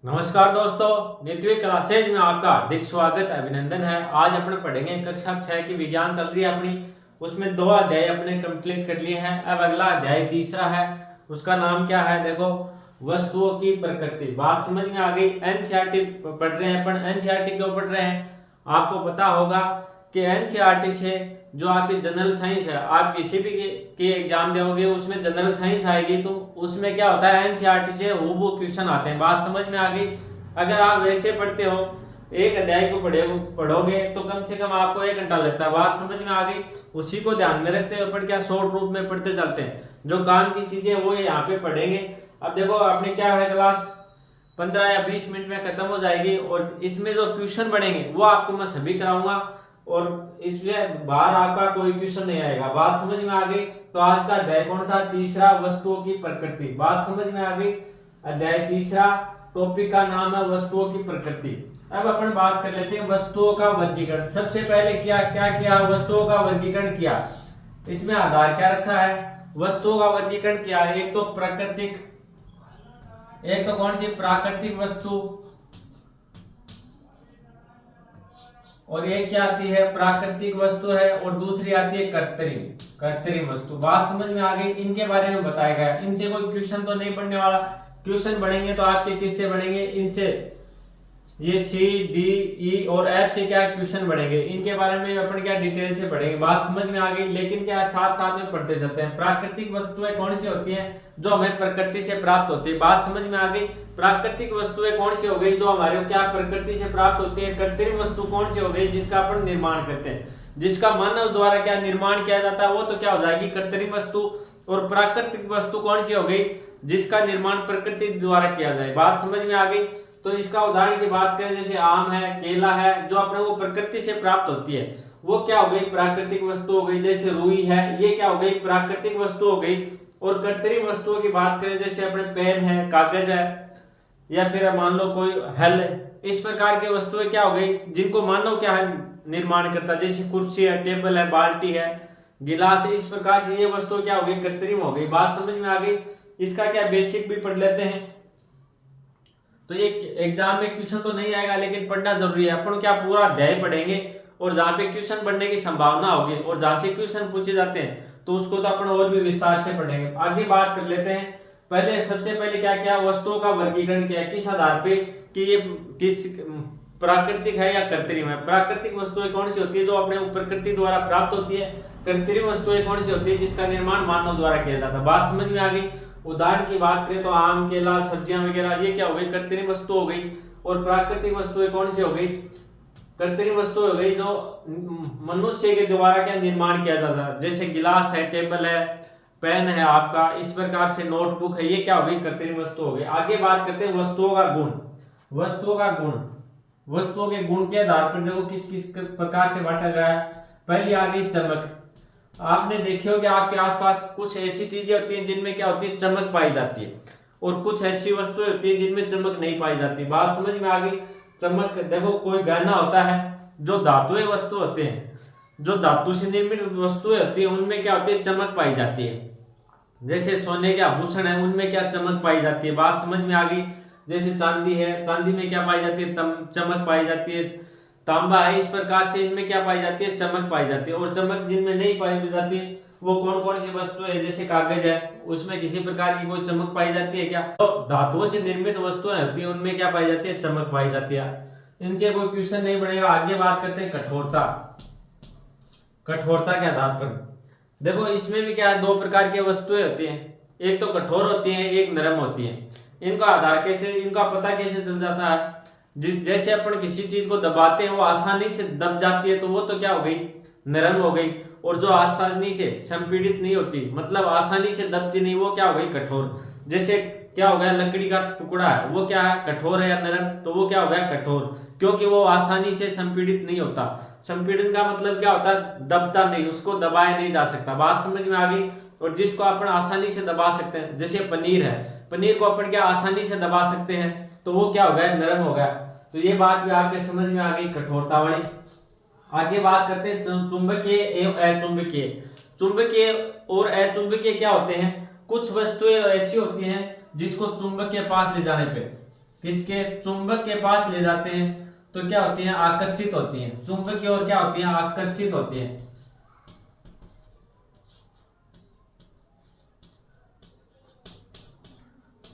नमस्कार दोस्तों, नित्य क्लासेज में आपका हार्दिक स्वागत अभिनंदन है। आज अपन पढ़ेंगे कक्षा 6 की विज्ञान चल रही है अपनी। उसमें 2 अध्याय अपने कंप्लीट कर लिए हैं। अब अगला अध्याय तीसरा है, उसका नाम क्या है? देखो, वस्तुओं की प्रकृति। बात समझ में आ गई। एनसीईआरटी पढ़ रहे हैं अपन। एनसीईआरटी क्यों पढ़ रहे हैं? आपको पता होगा कि एनसीईआरटी से जो आपकी जनरल साइंस है, आप किसी भी के एग्जाम दोगे उसमें जनरल साइंस आएगी, तो उसमें क्या होता है, एनसीईआरटी से हूबहू क्वेश्चन आते हैं। बात समझ में आ गई। अगर आप वैसे पढ़ते हो, एक अध्याय को पढ़ोगे तो कम से कम आपको 1 घंटा लगता है। बात समझ में आ गई। उसी को ध्यान में रखते हुए अपन क्या शॉर्ट रूप में पढ़ते चलते हैं। जो काम की चीजें वो यहाँ पे पढ़ेंगे। अब देखो, आपने क्या है, क्लास 15 या 20 मिनट में खत्म हो जाएगी और इसमें जो क्वेश्चन बढ़ेंगे वो आपको मैं सभी कराऊंगा और इसमें बाहर आपका कोई क्वेश्चन नहीं आएगा। बात समझ में आ गई। तो आज का अध्याय कौन सा? तीसरा, वस्तुओं की प्रकृति। बात समझ में आ गई। अध्याय तीसरा, टॉपिक का नाम है वस्तुओं की प्रकृति। अब अपन बात कर लेते हैं वस्तुओं का वर्गीकरण। सबसे पहले क्या किया? वस्तुओं का वर्गीकरण किया। इसमें आधार क्या रखा है? वस्तुओं का वर्गीकरण किया। एक तो प्राकृतिक, एक तो कौन सी? प्राकृतिक वस्तु, और एक क्या आती है? प्राकृतिक वस्तु है, और दूसरी आती है कृत्रिम वस्तु। बात समझ में आ गई। इनके बारे में बताया गया। इनसे कोई क्वेश्चन तो नहीं पढ़ने वाला। क्वेश्चन बढ़ेंगे तो आपके किससे बढ़ेंगे? इनसे। ये सी, डी, ई और एफ से क्या क्वेश्चन बढ़ेंगे, इनके बारे में अपन क्या डिटेल से पढ़ेंगे। बात समझ में आ गई। लेकिन क्या साथ साथ में पढ़ते चलते हैं। प्राकृतिक वस्तुएं कौन सी होती हैं? जो हमें प्रकृति से प्राप्त होती है। बात समझ में आ गई। प्राकृतिक वस्तुएं कौन सी हो गई? जो हमारे क्या प्रकृति से प्राप्त होती है। कृत्रिम वस्तु कौन सी हो गई? जिसका अपन निर्माण करते हैं, जिसका मानव द्वारा क्या निर्माण किया जाता है, वो तो क्या हो जाएगी? कृत्रिम वस्तु। और प्राकृतिक वस्तु कौन सी हो गई? जिसका निर्माण प्रकृति द्वारा किया जाए। बात समझ में आ गई। तो इसका उदाहरण की बात करें, जैसे आम है, केला है, जो अपने को प्रकृति से प्राप्त होती है, वो क्या हो गई? प्राकृतिक वस्तु हो गई। जैसे रुई है, ये क्या हो गई? प्राकृतिक वस्तु हो गई। और कृत्रिम वस्तुओं की बात करें, जैसे अपने पेन है, कागज है, या फिर मान लो कोई हल है, इस प्रकार की वस्तुएं क्या हो गई? जिनको मानव क्या है? निर्माण करता है। जैसे कुर्सी है, टेबल है, बाल्टी है, गिलास है। इस प्रकार से ये वस्तुएं क्या हो गई? कृत्रिम हो गई। बात समझ में आ गई। इसका क्या बेसिक भी पढ़ लेते हैं। तो ये एग्जाम में क्वेश्चन तो नहीं आएगा, लेकिन पढ़ना जरूरी है। अपन क्या पूरा अध्याय पढ़ेंगे, और जहां पे क्वेश्चन बनने की संभावना होगी और जहां से क्वेश्चन पूछे जाते हैं तो उसको तो अपन और भी विस्तार से पढ़ेंगे। आगे बात कर लेते हैं। सबसे पहले क्या किया? वस्तुओं का वर्गीकरण किया। किस आधार पे कि ये किस प्राकृतिक है या कृत्रिम है। प्राकृतिक वस्तुएं कौन सी होती है? जो अपने प्रकृति द्वारा प्राप्त होती है। कृत्रिम वस्तुएं कौन सी होती है? जिसका निर्माण मानव द्वारा किया जाता है। बात समझ में आ गई। उदाहरण की बात करें तो आम, केला, सब्जियां वगैरह, ये क्या हो गई? कृत्रिम वस्तु हो गई। और प्राकृतिक वस्तुएं कौन सी हो गई? कृत्रिम वस्तु हो गई, जो मनुष्य के द्वारा क्या निर्माण किया जाता है। जैसे गिलास है, टेबल है, पेन है आपका, इस प्रकार से नोटबुक है, ये क्या हो गई? कृत्रिम वस्तु हो गई। आगे बात करते हैं वस्तुओं का गुण। वस्तुओं का गुण, वस्तुओं के गुण के आधार पर देखो किस किस प्रकार से बांटा गया है। पहली आ गई चमक। आपने देखे हो कि आपके आसपास कुछ ऐसी चीजें होती हैं जिनमें क्या होती है? चमक पाई जाती है, और कुछ ऐसी वस्तुएं होती है जिनमें चमक नहीं पाई जाती। बात समझ में आ गई। चमक, देखो कोई गहना होता है, जो धातुएं वस्तु होते हैं, जो धातु से निर्मित वस्तुएं होती है, उनमें क्या होती है? चमक पाई जाती है। जैसे सोने के आभूषण है, उनमें क्या चमक पाई जाती है। बात समझ में आ गई। जैसे चांदी है, चांदी में क्या पाई जाती है? चमक पाई जाती है। तांबा है, इस प्रकार से इनमें क्या पाई जाती है? चमक पाई जाती है। और चमक जिनमें नहीं पाई जाती है वो कौन कौन सी वस्तु है? जैसे कागज है, उसमें किसी प्रकार की कोई चमक पाई जाती है क्या? तो धातुओं से निर्मित वस्तुएं होती है, उनमें क्या पाई जाती है? चमक पाई जाती है। इनसे कोई क्वेश्चन नहीं बनेगा। आगे बात करते हैं कठोरता। कठोरता के आधार पर देखो, इसमें भी क्या है? 2 प्रकार की वस्तुएं होती हैं। एक तो कठोर होती है, एक नरम होती है। इनका आधार कैसे, इनका पता कैसे चल जाता है? जैसे अपन किसी चीज को दबाते हैं, वो आसानी से दब जाती है, तो वो तो क्या हो गई? नरम हो गई। और जो आसानी से संपीड़ित नहीं होती, मतलब आसानी से दबती नहीं, वो क्या हो गई? कठोर। जैसे क्या हो गया? लकड़ी का टुकड़ा है, वो क्या है? कठोर है या नरम? तो वो क्या हो गया? कठोर, क्योंकि वो आसानी से संपीड़ित नहीं होता। संपीड़न का मतलब क्या होता है? दबता नहीं, उसको दबाया नहीं जा सकता। बात समझ में आ गई। और जिसको अपन आसानी से दबा सकते हैं, जैसे पनीर है, पनीर को अपन क्या आसानी से दबा सकते हैं, तो वो क्या हो गया? नरम हो गया। तो ये बात भी आपके समझ में आ गई, कठोरता वाली। आगे बात करते हैं चुंबकीय एवं अचुंबकीय। चुंबकीय और अचुंबकीय क्या होते हैं? कुछ वस्तुएं ऐसी होती हैं जिसको चुंबक के पास ले जाने पे किसके, चुंबक के पास ले जाते हैं तो क्या होती हैं, आकर्षित होती हैं, चुंबक की ओर क्या होती हैं, आकर्षित होती हैं।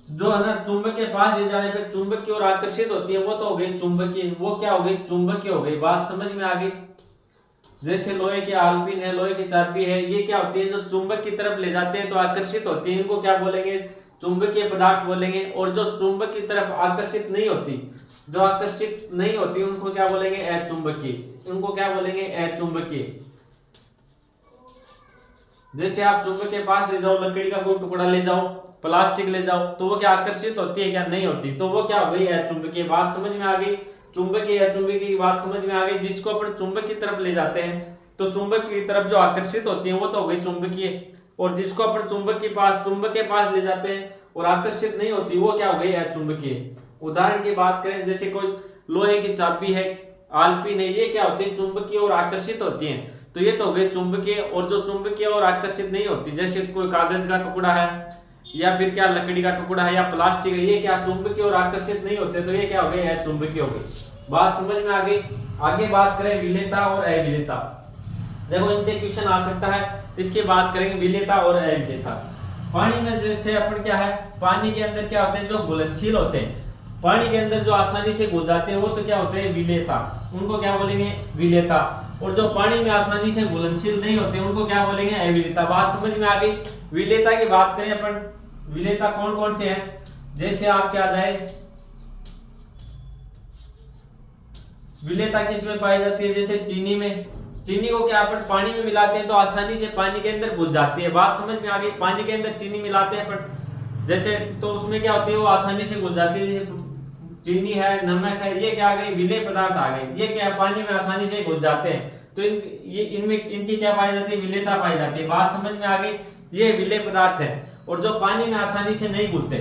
जो है ना चुंबक के पास ले जाने पे चुंबक की ओर आकर्षित होती है, वो तो हो गई चुंबकीय, वो क्या हो गई, चुंबकीय हो गई। बात समझ में आ गई। जैसे लोहे के आलपीन है, लोहे की चाबी है, ये क्या होती है, जो चुंबक की तरफ ले जाते हैं तो आकर्षित होती है, इनको क्या बोलेंगे, चुंबकीय पदार्थ बोलेंगे। और जो चुंबक की तरफ आकर्षित नहीं होती, जो आकर्षित नहीं होती, उनको क्या बोलेंगे, अचुंबकीय। उनको क्या बोलेंगे, अचुंबकीय। जैसे आप चुंबक के पास ले जाओ, लकड़ी का कोई टुकड़ा ले जाओ, प्लास्टिक ले जाओ, तो वो क्या आकर्षित होती है, क्या नहीं होती, तो वो क्या हो गई, अचुंबकीय। बात समझ में आ गई। चुंबकीय अचुंबकीय की बात समझ में आ गई। जिसको अपन चुंबक की तरफ ले जाते हैं तो चुंबक की तरफ जो आकर्षित होती है वो तो हो गई चुंबकीय, और जिसको अपन चुंबक के पास ले जाते हैं और आकर्षित नहीं होती, वो क्या हो गई, अचुंबकीय। उदाहरण की बात करें, जैसे कोई लोहे की चाबी है, आलपीन है, ये क्या होती है, चुंबकीय और आकर्षित होती है, तो ये तो हो गई चुंबकीय। और जो चुंबकीय और आकर्षित नहीं होती, जैसे कोई कागज का टुकड़ा है या फिर क्या लकड़ी का टुकड़ा है या प्लास्टिक है, ये क्या चुंबकीय और आकर्षित नहीं होते, तो ये क्या हो गए, अचुंबकीय हो गई। बात समझ में आ गई। आगे बात करें विलेयता और अविलेयता। देखो इनसे क्वेश्चन आ सकता है, इसकी बात करेंगे विलेयता और अविलेयता। पानी में जैसे अपन क्या है, पानी के अंदर क्या होते हैं, जो घुलनशील होते हैं, पानी के अंदर जो आसानी से घुल जाते हैं, वो तो क्या होते हैं, विलेयता। उनको क्या बोलेंगे, विलेयता। और जो पानी में आसानी से घुलनशील नहीं होते, उनको क्या बोलेंगे, अविलेयता। बात समझ में आ गई। विलेयता की बात करें अपन, विलेयता कौन कौन से हैं, जैसे आप क्या जाए, विलेयता किस में पाई जाती है, जैसे चीनी में। चीनी को क्या अपन पानी में मिलाते हैं तो आसानी से पानी के अंदर घुल जाती है। बात समझ में आ गई। पानी के अंदर चीनी मिलाते हैं अपन, जैसे तो उसमें क्या होती है, वो आसानी से घुल जाती है। जैसे चीनी है, नमक है, ये क्या आ गई, विलेय पदार्थ आ गए, ये क्या पानी में आसानी से घुल जाते हैं, तो इनमें इनकी क्या पाई जाती है, विलेयता पाई जाती है। बात समझ में आ गई। ये विलेय पदार्थ है। और जो पानी में आसानी से नहीं घुलते,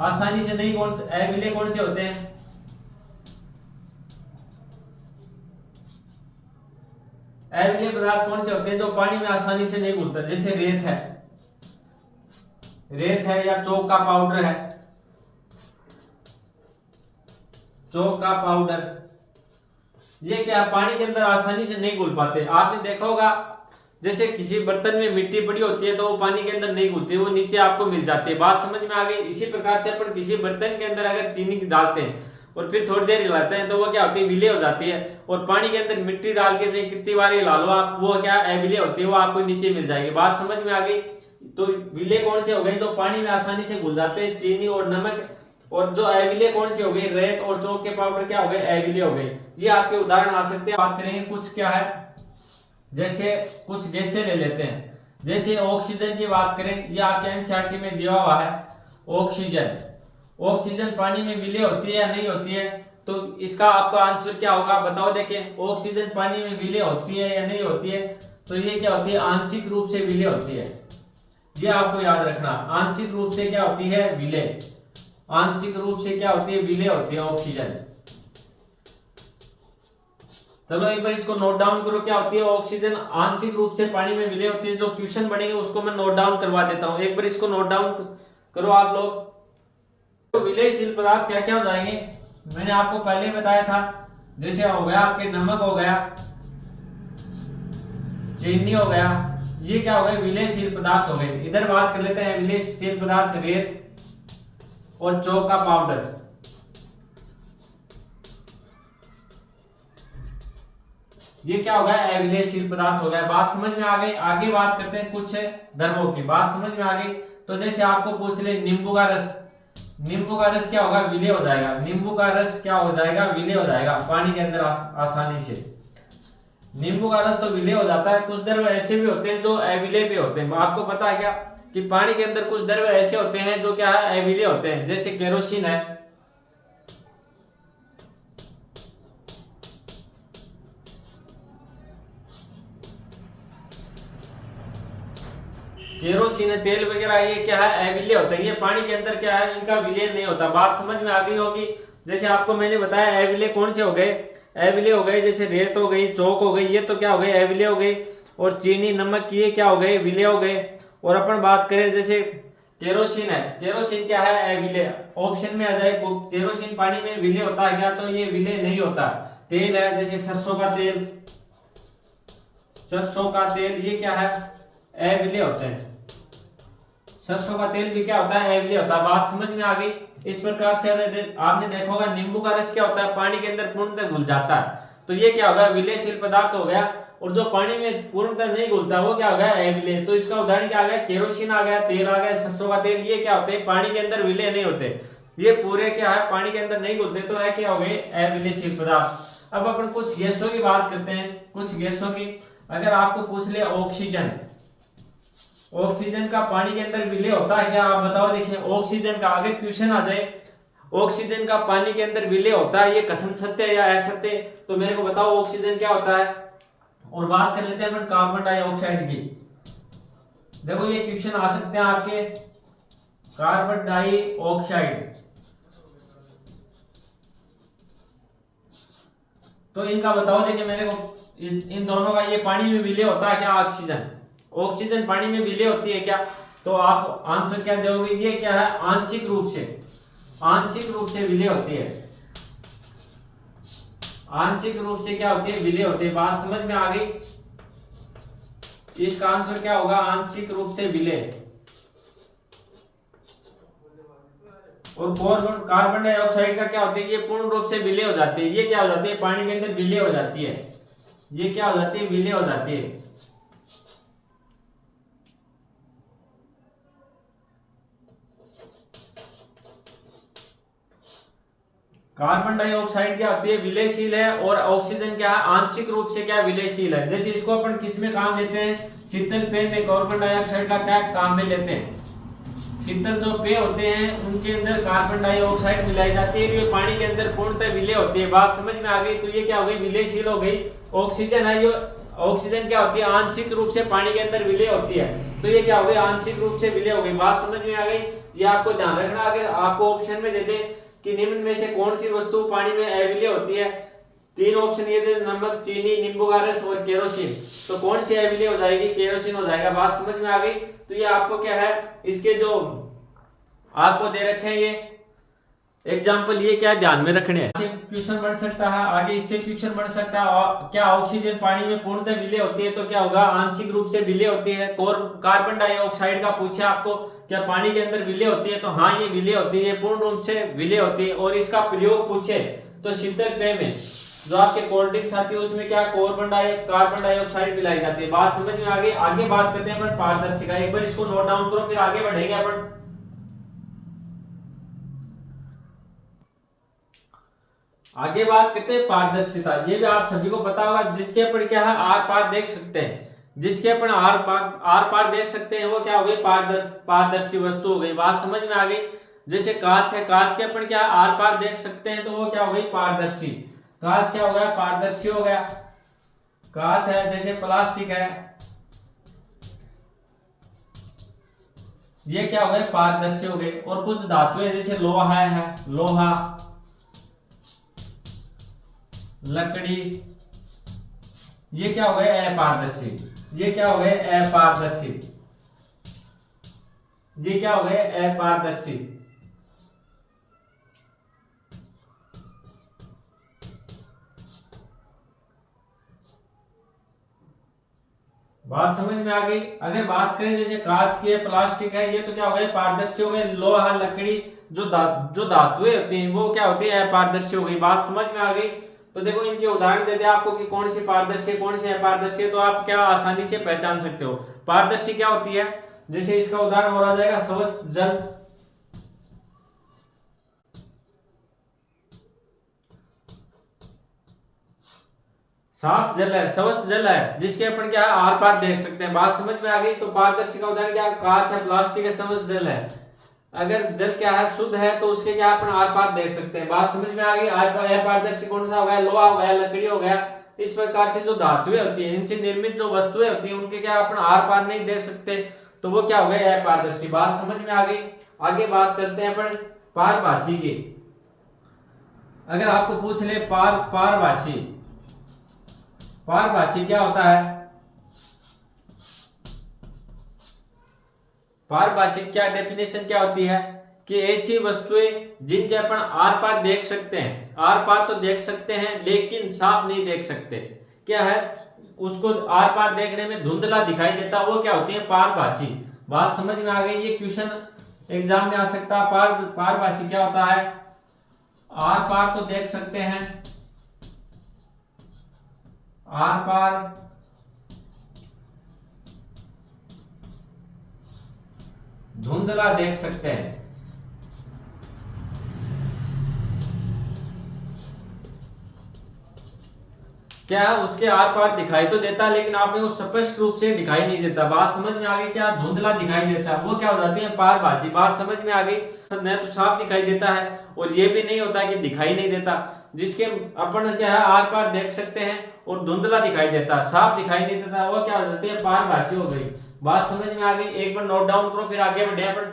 आसानी से नहीं, कौन से अविलेय कौन से होते हैं, अविलेय पदार्थ कौन से होते हैं, जो पानी में आसानी से नहीं घुलता, जैसे रेत है, रेत है, या चौक का पाउडर है, चौक का पाउडर, ये क्या पानी के अंदर आसानी से नहीं घुल पाते। आपने देखा होगा, जैसे किसी बर्तन में मिट्टी पड़ी होती है तो वो पानी के अंदर नहीं घुलती, वो नीचे आपको मिल जाती है। बात समझ में आ गई। इसी प्रकार से अपन किसी बर्तन के अंदर अगर चीनी डालते हैं और फिर थोड़ी देर हिलाते हैं तो वो क्या होती है, विलेय हो जाती है। और पानी के अंदर मिट्टी डाल के कितनी बार हिला लो आप, वो क्या अविलेय होती है, वो आपको नीचे मिल जाएगी। बात समझ में आ गई। तो विलेय कौन से हो गए, जो पानी में आसानी से घुल जाते हैं, चीनी और नमक। और जो अविलेय कौन से हो गए, रेत और चौक के पाउडर क्या हो गए, अविलेय हो गए। ये आपके उदाहरण आ सकते हैं। बात करेंगे कुछ क्या है, जैसे कुछ गैसें ले लेते हैं, जैसे ऑक्सीजन की बात करें, ये आपके एनसीईआरटी में दिया हुआ है। ऑक्सीजन, ऑक्सीजन पानी में विलेय होती है या नहीं होती है, तो इसका आपका आंसर क्या होगा, बताओ। देखें, ऑक्सीजन पानी में विलेय होती है या नहीं होती है, तो ये क्या होती है, आंशिक रूप से विलेय होती है। ये आपको याद रखना, आंशिक रूप से क्या होती है, विलेय। आंशिक रूप से क्या होती है, विलेय होती है ऑक्सीजन। चलो एक बार इसको नोट डाउन करो, क्या होती है ऑक्सीजन, आंशिक रूप से पानी में विलेय होती है। जो क्वेश्चन बनेंगे उसको मैं नोट डाउन करवा देता हूं, एक बार इसको नोट डाउन करो आप लोग। तो विलेयशील पदार्थ क्या क्या हो जाएंगे, मैंने आपको पहले बताया था। जैसे हो गया आपके नमक हो गया, चीनी हो गया, ये क्या हो गए, विलेयशील पदार्थ हो गए। इधर बात कर लेते हैं विलेयशील पदार्थ, रेत और चौक का पाउडर। ये क्या हो गया, अविलेयशील पदार्थ हो गया। बात समझ में आ गई। आगे बात करते हैं कुछ द्रवों की। बात समझ में आ गई। तो जैसे आपको पूछ ले नींबू का रस, नींबू का रस क्या होगा, विलेय हो जाएगा। नींबू का रस क्या हो जाएगा, विलेय हो जाएगा पानी के अंदर आसानी से। नींबू का रस तो विलेय हो जाता है। कुछ द्रव ऐसे भी होते हैं जो अविलेय भी होते हैं। आपको पता है क्या कि पानी के अंदर कुछ द्रव ऐसे होते हैं जो क्या है, अविलेय होते हैं। जैसे केरोसिन है, केरोसिन है, तेल वगैरह, ये क्या है, अविलेय होता है। ये पानी के अंदर क्या है, इनका विलेय नहीं होता। बात समझ में आ गई होगी। जैसे आपको मैंने बताया अविलेय कौन से हो गए, अविलेय हो गए, जैसे रेत हो गई, चौक हो गई, ये तो क्या हो गए, अविलेय हो गए। और चीनी, नमक, ये क्या हो गए, विलेय हो गए। और अपन बात करें जैसे केरोसिन है, केरोसिन क्या है, अविलेय। ऑप्शन में आ जाए केरोसिन पानी में विलेय होता है क्या, तो ये विलेय नहीं होता। तेल है जैसे सरसों का तेल, सरसों का तेल ये क्या है, अविलेय होते हैं। सरसों का तेल भी क्या होता है, अम्लीय होता है। बात समझ में आ गई। इस प्रकार से आपने देखा होगा नींबू का रस क्या होता है, पानी के अंदर पूर्णतः घुल जाता है, तो ये क्या होगा, विलेयशील पदार्थ हो गया। और जो पानी में पूर्णतः नहीं घुलता वो क्या हो गया, अविलेय। तो इसका उदाहरण क्या आ गया, केरोसिन आ गया, तेल आ गया, सरसों का तेल, ये क्या होते हैं, पानी के अंदर विलेय नहीं होते, ये पूरे क्या है, पानी के अंदर नहीं घुलते, तो क्या हो गए, अविलेयशील पदार्थ। अब अपन कुछ गैसों की बात करते हैं, कुछ गैसों की। अगर आपको पूछ ले ऑक्सीजन, ऑक्सीजन का पानी के अंदर विलेय होता है क्या, आप बताओ। देखिए ऑक्सीजन का आगे क्वेश्चन आ जाए, ऑक्सीजन का पानी के अंदर विलेय होता है, ये कथन सत्य है या असत्य, तो मेरे को बताओ ऑक्सीजन क्या होता है। और बात कर लेते हैं अपन कार्बन डाइऑक्साइड की। देखो ये क्वेश्चन आ सकते हैं आपके, कार्बन डाइऑक्साइड, तो इनका बताओ। देखिए मेरे को इन दोनों का, ये पानी में विलेय होता है क्या, ऑक्सीजन, ऑक्सीजन पानी में विलेय होती है क्या, तो आप आंसर क्या दोगे, ये क्या है, आंशिक रूप से, आंशिक रूप से विलेय होती है, आंशिक रूप से क्या होती है, विलेय होती है। बात समझ में आ गई। इसका आंसर क्या होगा, आंशिक रूप से विलेय। और कार्बन डाइऑक्साइड का क्या होती है, ये पूर्ण रूप से विलेय हो जाती है, ये क्या हो जाती है, पानी के अंदर विलेय हो जाती है, ये क्या हो जाती है, विलेय हो जाती है। कार्बन डाइऑक्साइड क्या होती है, विलेयशील है, और ऑक्सीजन क्या है, आंशिक रूप से क्या विलेयशील है। जैसे इसको अपन किस में काम लेते हैं, शीतल पेय में कार्बन डाइऑक्साइड का क्या काम में लेते हैं, शीतल जो पेय होते हैं उनके अंदर कार्बन डाइऑक्साइड मिलाई जाती है, ये पानी के अंदर पूर्णतः विलेय होती है। बात समझ में आ गई। तो ये क्या हो गई, विलेयशील हो गई। ऑक्सीजन है, ये ऑक्सीजन क्या होती है, आंशिक रूप से पानी के अंदर विलेय होती है, तो ये क्या हो गई, आंशिक रूप से विलेय हो गई। बात समझ में आ गई। ये आपको ध्यान रखना, अगर आपको ऑप्शन में दे दे कि निम्न में से कौन सी वस्तु पानी में अविलेय होती है, तीन ऑप्शन ये दे, नमक, चीनी, नींबू का रस और केरोसिन, तो कौन सी अविलेय हो जाएगी, केरोसिन हो जाएगा। बात समझ में आ गई। तो ये आपको क्या है, इसके जो आपको दे रखे हैं ये एग्जाम्पल, ये क्या ध्यान में रखने हैं। क्वेश्चन बन सकता है आगे, इससे क्वेश्चन बन सकता है, और क्या ऑक्सीजन पानी में पूर्णतः विलेय होती है, तो क्या होगा, आंशिक रूप से विलेय होती है। कार्बन डाइऑक्साइड का पूछे आपको, क्या पानी के अंदर विलेय होती है, तो हाँ ये विलेय होती है, ये पूर्ण रूप से विलेय होती है। और इसका प्रयोग पूछे तो शीतल पेय में जो आपके कोल्ड ड्रिंक्स आती है उसमें क्या कार्बन डाइऑक्साइड मिलाई जाती है। बात समझ में आ गई। आगे बात करते हैं अपन पारदर्शिता, एक बार इसको नोट डाउन करो, फिर आगे बढ़ेंगे अपन। आगे बात करते हैं पारदर्शिता। ये भी आप सभी को पता होगा, जिसके अपन क्या है, आर पार देख सकते हैं, जिसके अपन आर पार देख सकते हैं, वो क्या हो गई, पारदर्शी वस्तु हो गई। बात समझ में आ गई। जैसे कांच है, कांच के अपन क्या आर पार देख सकते हैं, तो वो क्या हो गई, पारदर्शी। कांच क्या हो गया, पारदर्शी हो गया। कांच है, जैसे प्लास्टिक है, ये क्या हो गए, पारदर्शी हो गए। और कुछ धातुएं जैसे लोहा है, लोहा, लकड़ी, ये क्या हो गए, अपारदर्शी, ये क्या हो गए, अपारदर्शी, ये क्या हो गए, अपारदर्शी। बात समझ में आ गई। अगर बात करें जैसे कांच की है, प्लास्टिक है, ये तो क्या हो गए, पारदर्शी हो गए। लोहा, लकड़ी, जो धातुएं होती हैं वो क्या होती है, अपारदर्शी हो गई। बात समझ में आ गई। तो देखो इनके उदाहरण दे दे आपको कि कौन सी पारदर्शी है, कौन सी अपारदर्शी है, तो आप क्या आसानी से पहचान सकते हो। पारदर्शी क्या होती है, जैसे इसका उदाहरण हो आ जाएगा स्वच्छ जल, साफ जल है, स्वच्छ जल है, जिसके अपन क्या आर पार देख सकते हैं। बात समझ में आ गई। तो पारदर्शी का उदाहरण क्या, कांच है, प्लास्टिक है, स्वच्छ जल है। अगर जल क्या है, शुद्ध है, तो उसके क्या अपन आर पार देख सकते हैं। बात समझ में आ गई। अपारदर्शी कौन सा हो गया, लोहा हो गया, लकड़ी हो गया। इस प्रकार से जो धातुएं होती है, इनसे निर्मित जो वस्तुएं होती है, उनके क्या अपन आर पार नहीं देख सकते, तो वो क्या हो गए, अपारदर्शी। बात समझ में आ गई। आगे बात करते हैं अपन पारभासी की। अगर आपको पूछ ले पारभासी, पारभासी क्या होता है, पारभाषिक क्या डेफिनेशन क्या होती है कि ऐसी वस्तुएं जिनके अपन आर पार देख सकते हैं, आर पार तो देख सकते हैं लेकिन साफ नहीं देख सकते। क्या है, उसको आर पार देखने में धुंधला दिखाई देता, वो क्या होती है, पारभाषी। बात समझ में आ गई। ये क्वेश्चन एग्जाम में आ सकता है। पारभाषी क्या होता है, आर पार तो देख सकते हैं, आर पार धुंधला देख सकते हैं। क्या उसके आर पार दिखाई तो देता लेकिन आपने वो स्पष्ट रूप से दिखाई नहीं देता। बात समझ में आ गई। क्या धुंधला दिखाई देता है, वो क्या हो जाती है, पारभाषी। बात समझ में आ गई। न तो साफ दिखाई देता है और ये भी नहीं होता कि दिखाई नहीं देता। जिसके अपन क्या है आर पार देख सकते हैं और धुंधला दिखाई देता, साफ दिखाई नहीं देता, वो क्या हो जाती है, पारभाषी हो गई। बात समझ में आ गई। एक बार नोट डाउन करो फिर आगे बढ़े अपन।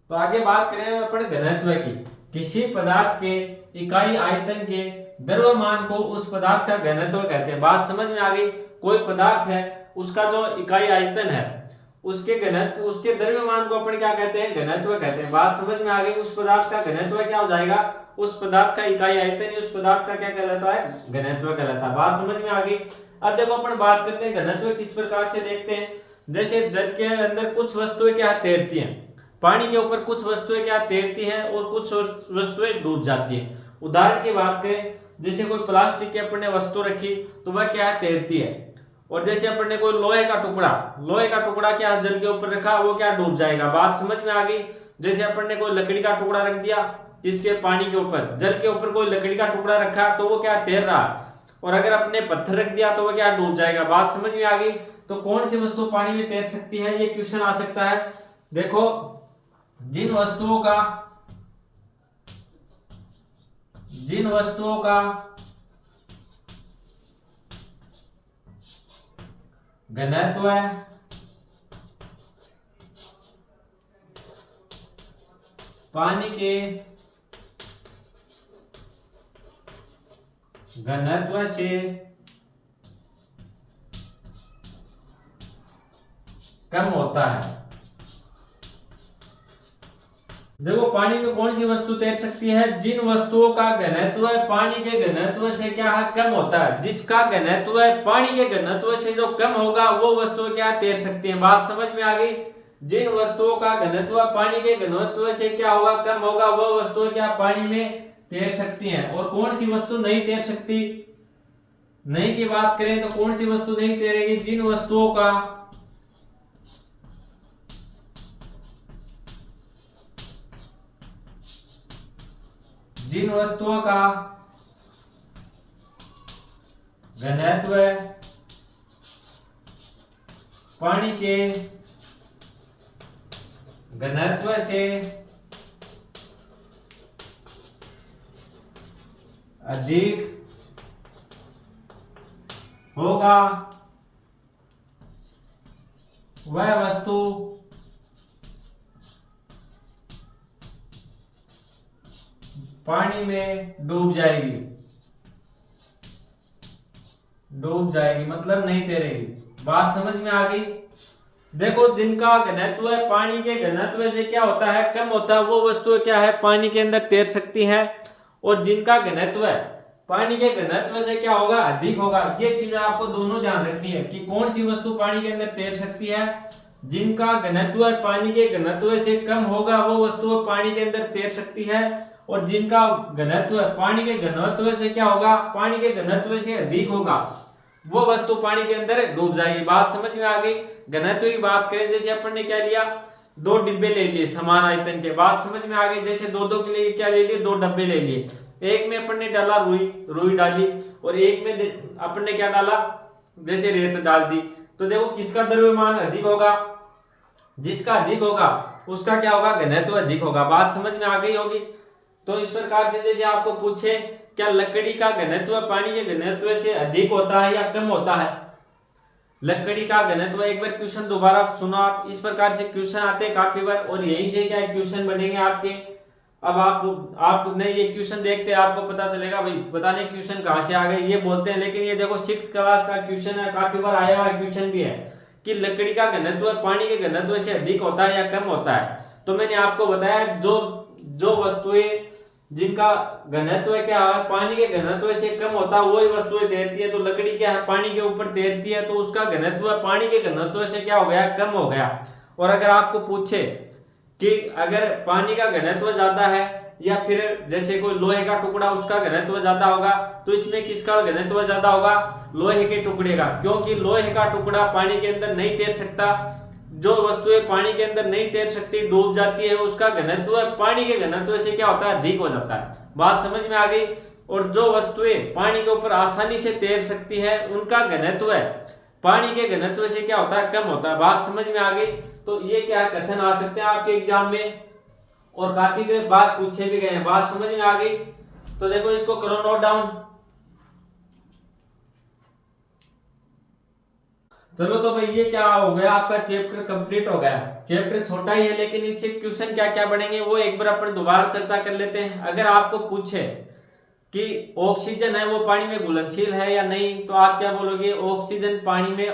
तो आगे बात करें अपन घनत्व की। किसी पदार्थ के इकाई आयतन के द्रव्यमान को उस पदार्थ का घनत्व कहते हैं। बात समझ में आ गई। कोई पदार्थ है, उसका जो इकाई आयतन है, उसके घनत्व, उसके द्रव्यमान को अपन क्या कहते हैं, घनत्व कहते हैं। बात समझ में आ गई। उस पदार्थ का घनत्व क्या हो जाएगा, उस पदार्थ का इकाई आयतन, उस पदार्थ का क्या कहलाता है, घनत्व कहलाता है। बात समझ में आ गई। अब देखो अपन बात करते हैं घनत्व किस प्रकार से देखते हैं। जैसे जल के अंदर कुछ वस्तुएं क्या तैरती हैं, पानी के ऊपर कुछ वस्तुएं क्या तैरती हैं और कुछ वस्तुएं डूब जाती हैं। उदाहरण की बात करें, जैसे कोई प्लास्टिक की अपन ने वस्तु रखी तो वह क्या है, तैरती है। और जैसे अपन ने कोई लोहे का टुकड़ा क्या जल के ऊपर रखा, वो क्या डूब जाएगा। बात समझ में आ गई। जैसे अपन ने कोई लकड़ी का टुकड़ा रख दिया इसके पानी के ऊपर, जल के ऊपर कोई लकड़ी का टुकड़ा रखा तो वो क्या तैर रहा, और अगर अपने पत्थर रख दिया तो वो क्या डूब जाएगा। बात समझ में आ गई। तो कौन सी वस्तु पानी में तैर सकती है, ये क्वेश्चन आ सकता है। देखो, जिन वस्तुओं का घनत्व पानी के घनत्व से कम होता है। देखो, पानी में कौन सी वस्तु तैर सकती है, जिन वस्तुओं का घनत्व पानी के घनत्व से क्या है, कम होता है। जिसका घनत्व पानी के घनत्व से जो कम होगा वो वस्तुएं क्या तैर सकती हैं। बात समझ में आ गई। जिन वस्तुओं का घनत्व पानी के घनत्व से क्या होगा, कम होगा, वो वस्तुएं क्या पानी में तैर सकती हैं। और कौन सी वस्तु नहीं तैर सकती, नहीं की बात करें तो कौन सी वस्तु नहीं तैरेगी, जिन वस्तुओं का घनत्व पानी के घनत्व से अधिक होगा, वह वस्तु पानी में डूब जाएगी मतलब नहीं तैरेगी। बात समझ में आ गई। देखो, जिनका घनत्व पानी के घनत्व से क्या होता है, कम होता है, वो वस्तु क्या है, पानी के अंदर तैर सकती है। और जिनका घनत्व पानी के घनत्व से क्या होगा, अधिक होगा। ये चीज आपको दोनों ध्यान रखनी है कि कौन सी वस्तु पानी के अंदर तैर सकती है। जिनका घनत्व पानी के घनत्व से कम होगा वो वस्तु पानी के अंदर तैर सकती है। और जिनका घनत्व पानी के घनत्व से क्या होगा, पानी के घनत्व से अधिक होगा, वो वस्तु पानी के अंदर डूब जाएगी। बात समझ में आ गई। घनत्व की बात करें, जैसे अपन ने क्या लिया, 2 डिब्बे ले लिए समान आयतन के। बात समझ में आ गई। जैसे 2-2 के लिए क्या ले लिए, 2 डब्बे ले लिए। एक में अपन ने डाला रुई डाली और एक में अपन ने क्या डाला, जैसे रेत डाल दी। तो देखो किसका द्रव्यमान अधिक होगा, जिसका अधिक होगा उसका क्या होगा, घनत्व अधिक होगा। बात समझ में आ गई होगी। तो इस प्रकार से जैसे आपको पूछे क्या लकड़ी का घनत्व पानी के घनत्व से अधिक होता है या कम होता है, लकड़ी का घनत्व, एक बार क्वेश्चन दोबारा सुनो आप। इस प्रकार से क्वेश्चन आते हैं काफी बार और यहीं से क्या क्वेश्चन बनेंगे आपके। अब आपने ये क्वेश्चन देखते हैं आपको पता चलेगा भाई पता नहीं क्वेश्चन कहाँ से आ गए ये बोलते हैं, लेकिन ये देखो 6th क्लास का क्वेश्चन है, काफी बार आया हुआ क्वेश्चन भी है कि लकड़ी का घनत्व पानी के घनत्व से अधिक होता है या कम होता है। तो मैंने आपको बताया जो जो वस्तुएं जिनका घनत्व क्या है पानी के घनत्व से कम होता है वही वस्तुएं तैरती है। तो लकड़ी क्या है पानी के ऊपर तैरती है, तो उसका घनत्व पानी के घनत्व से क्या हो गया, कम हो गया। और अगर आपको पूछे कि अगर पानी का घनत्व ज्यादा है या फिर जैसे कोई लोहे का टुकड़ा उसका घनत्व ज्यादा होगा, तो इसमें किसका घनत्व ज्यादा होगा, लोहे के टुकड़े का, क्योंकि लोहे का टुकड़ा पानी के अंदर नहीं तैर सकता। जो वस्तुएं पानी के अंदर नहीं तैर सकती डूब जाती है उसका घनत्व पानी के घनत्व से क्या होता है, अधिक हो जाता है। बात समझ में आ गई। और जो वस्तुएं पानी के ऊपर आसानी से तैर सकती है उनका घनत्व पानी के घनत्व से क्या होता है, कम होता है। बात समझ में आ गई। तो ये क्या कथन आ सकते हैं आपके एग्जाम में और काफी देर बाद पूछे भी गए हैं। बात समझ में आ गई। तो देखो इसको करो नोट डाउन। चलो तो भाई ये क्या हो गया, आपका चैप्टर कंप्लीट हो गया। चैप्टर छोटा ही है लेकिन इससे क्वेश्चन क्या क्या बनेंगे वो एक बार अपन दोबारा चर्चा कर लेते हैं। अगर आपको पूछे कि ऑक्सीजन है वो पानी में घुलनशील है या नहीं, तो आप क्या बोलोगे, ऑक्सीजन पानी में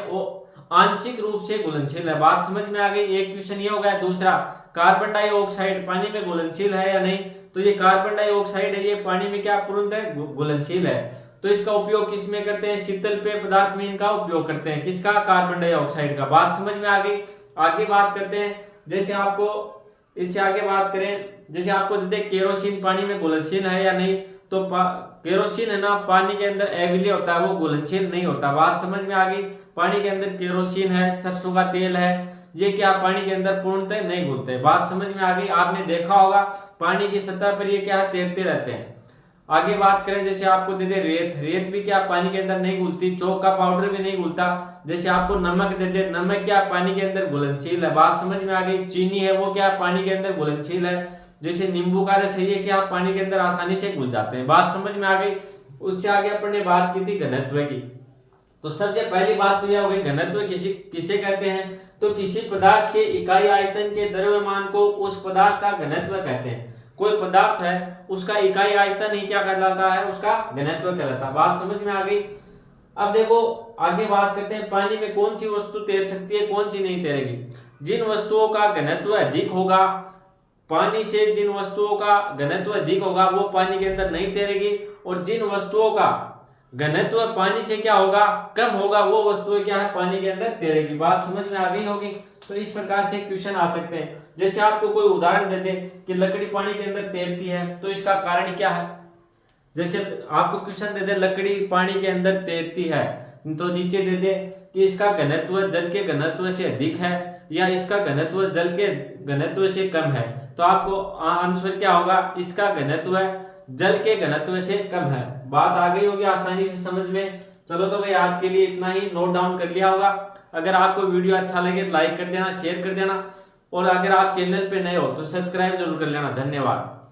आंशिक रूप से घुलनशील है। बात समझ में आ गई। एक क्वेश्चन ये हो गया। दूसरा, कार्बन डाइऑक्साइड पानी में घुलनशील है या नहीं, तो ये कार्बन डाइऑक्साइड है ये पानी में क्या पूर्णतः घुलनशील है। तो इसका उपयोग किस में करते हैं, शीतल पेय पदार्थ में इनका उपयोग करते हैं, किसका, कार्बन डाइऑक्साइड का। बात समझ में आ गई। आगे बात करते हैं। जैसे आपको इससे आगे बात करें, जैसे आपको देते केरोसिन पानी में घुलनशील है या नहीं, तो केरोसिन है ना पानी के अंदर अविलीय होता है, वो घुलनशील नहीं होता। बात समझ में आ गई। पानी के अंदर केरोसिन है, सरसों का तेल है, ये क्या पानी के अंदर पूर्णतः नहीं घुलते। बात समझ में आ गई। आपने देखा होगा पानी की सतह पर ये क्या तैरते रहते हैं। आगे बात करें, जैसे आपको दे दे रेत, रेत भी क्या पानी के अंदर नहीं घुलती, चौक का पाउडर भी नहीं घुलता। जैसे आपको नमक दे दे, नमक क्या पानी के अंदर घुलनशील है। बात समझ में आ गई। चीनी है वो क्या पानी के अंदर घुलनशील है। जैसे नींबू का रस है ये क्या पानी के अंदर आसानी से घुल जाते हैं। बात समझ में आ गई। उससे आगे अपन ने बात की थी घनत्व की। तो सबसे पहली बात तो यह हो गई घनत्व किसे कहते हैं, तो किसी पदार्थ के इकाई आयतन के द्रव्यमान को उस पदार्थ का घनत्व कहते हैं। कोई पदार्थ है उसका इकाई आयतन ही क्या कहलाता है, उसका घनत्व कहलाता है। बात समझ में आ गई। अब देखो आगे बात करते हैं पानी में कौन सी वस्तु तैर सकती है कौन सी नहीं तैरेगी। जिन वस्तुओं का घनत्व अधिक होगा, पानी से जिन वस्तुओं का घनत्व अधिक होगा वो पानी के अंदर नहीं तैरेगी, और जिन वस्तुओं का घनत्व पानी से क्या होगा, कम होगा, वो वस्तुएं क्या है पानी के अंदर तैरेगी। बात समझ में आ गई होगी। तो इस प्रकार से क्वेश्चन आ सकते हैं। जैसे आपको कोई उदाहरण दे दे कि लकड़ी पानी के अंदर तैरती है, तो इसका कारण क्या है। जैसे आपको क्वेश्चन दे दे लकड़ी पानी के अंदर तैरती है, तो नीचे दे दे कि इसका घनत्व जल के घनत्व से अधिक है या इसका घनत्व जल के घनत्व से कम है, तो आपको आंसर क्या होगा, इसका घनत्व जल के घनत्व से कम है। बात आ गई होगी आसानी से समझ में। चलो तो भाई आज के लिए इतना ही, नोट डाउन कर लिया होगा। अगर आपको वीडियो अच्छा लगे तो लाइक कर देना, शेयर कर देना, और अगर आप चैनल पे नए हो तो सब्सक्राइब जरूर कर लेना। धन्यवाद।